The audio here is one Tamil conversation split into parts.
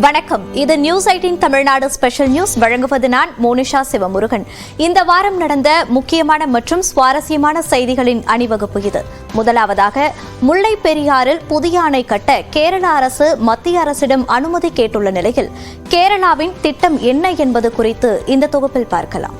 வணக்கம். இது நியூஸ் 18 தமிழ்நாடு ஸ்பெஷல் நியூஸ். வழங்குவது நான் மோனிஷா சிவமுருகன். இந்த வாரம் நடந்த முக்கியமான மற்றும் சுவாரஸ்யமான செய்திகளின் அணிவகுப்பு இது. முதலாவதாக, முல்லை பெரியாறில் புதிய அணை கட்ட கேரள அரசு மத்திய அரசிடம் அனுமதி கேட்டுள்ள நிலையில் கேரளாவின் திட்டம் என்ன என்பது குறித்து இந்த தொகுப்பில் பார்க்கலாம்.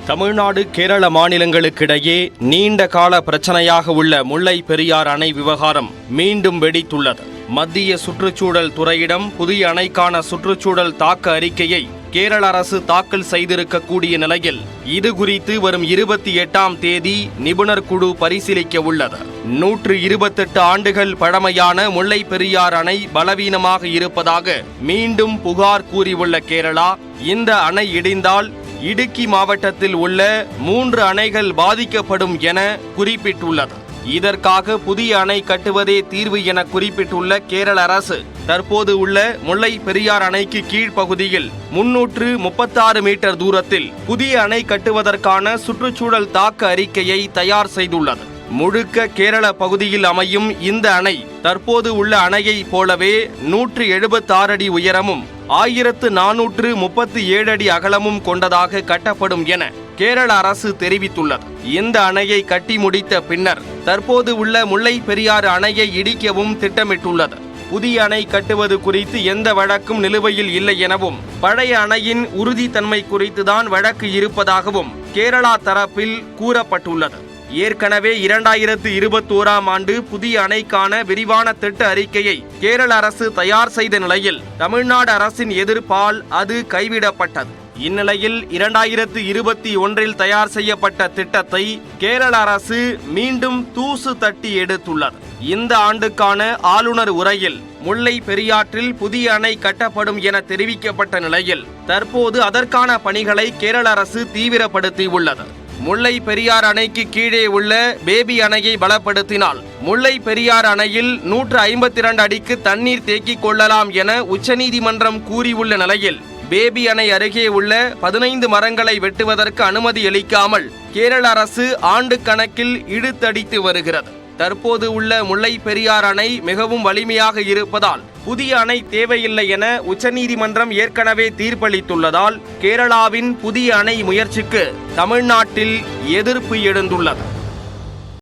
தமிழ்நாடு கேரள மாநிலங்களுக்கிடையே நீண்ட கால பிரச்சனையாக உள்ள முல்லை பெரியார் அணை விவகாரம் மீண்டும் வெடித்துள்ளது. மத்திய சுற்றுச்சூழல் துறையிடம் புதிய அணைக்கான சுற்றுச்சூழல் தாக்க அறிக்கையை கேரள அரசு தாக்கல் செய்திருக்கக்கூடிய நிலையில் இது குறித்து வரும் 28ஆம் தேதி நிபுணர் குழு பரிசீலிக்க உள்ளது. 128 ஆண்டுகள் பழமையான முல்லை பெரியார் அணை பலவீனமாக இருப்பதாக மீண்டும் புகார் கூறியுள்ள கேரளா, இந்த அணை இடிந்தால் இடுக்கி மாவட்டத்தில் உள்ள 3 அணைகள் பாதிக்கப்படும் என குறிப்பிட்டுள்ளது. இதற்காக புதிய அணை கட்டுவதே தீர்வு என குறிப்பிட்டுள்ள கேரள அரசு தற்போது உள்ள முல்லை பெரியார் அணைக்கு கீழ்ப்பகுதியில் 336 மீட்டர் தூரத்தில் புதிய அணை கட்டுவதற்கான சுற்றுச்சூழல் தாக்க அறிக்கையை தயார் செய்துள்ளது. முழுக்க கேரள பகுதியில் அமையும் இந்த அணை தற்போது உள்ள அணையை போலவே 176 அடி உயரமும் 1437 அடி அகலமும் கொண்டதாக கட்டப்படும் என கேரள அரசு தெரிவித்துள்ளது. இந்த அணையை கட்டி முடித்த பின்னர் தற்போது உள்ள முல்லை பெரியாறு அணையை இடிக்கவும் திட்டமிட்டுள்ளது. புதிய அணை கட்டுவது குறித்து எந்த வழக்கும் நிலுவையில் இல்லை எனவும் பழைய அணையின் உறுதித்தன்மை குறித்துதான் வழக்கு இருப்பதாகவும் கேரளா தரப்பில் கூறப்பட்டுள்ளது. ஏற்கனவே 2021ஆம் ஆண்டு புதிய அணைக்கான விரிவான திட்ட அறிக்கையை கேரள அரசு தயார் செய்த நிலையில் தமிழ்நாடு அரசின் எதிர்ப்பால் அது கைவிடப்பட்டது. இந்நிலையில் 2021இல் தயார் செய்யப்பட்ட திட்டத்தை கேரள அரசு மீண்டும் தூசு தட்டி எடுத்துள்ளது. இந்த ஆண்டுக்கான ஆளுநர் உரையில் முல்லை பெரியாற்றில் புதிய அணை கட்டப்படும் என தெரிவிக்கப்பட்ட நிலையில் தற்போது அதற்கான பணிகளை கேரள அரசு தீவிரப்படுத்தியுள்ளது. முல்லை பெரியார் அணைக்கு கீழே உள்ள பேபி அணையை பலப்படுத்தினால் முல்லை பெரியார் அணையில் 152 அடிக்கு தண்ணீர் தேக்கிக் கொள்ளலாம் என உச்சநீதிமன்றம் கூறியுள்ள நிலையில் பேபி அணை அருகே உள்ள 15 மரங்களை வெட்டுவதற்கு அனுமதி அளிக்காமல் கேரள அரசு ஆண்டு கணக்கில் இழுத்தடித்து வருகிறது. தற்போது உள்ள முல்லை பெரியார் அணை மிகவும் வலிமையாக இருப்பதால் புதிய அணை தேவையில்லை என உச்சநீதிமன்றம் ஏற்கனவே தீர்ப்பளித்துள்ளதால் கேரளாவின் புதிய அணை முயற்சிக்கு தமிழ்நாட்டில் எதிர்ப்பு எழுந்துள்ளது.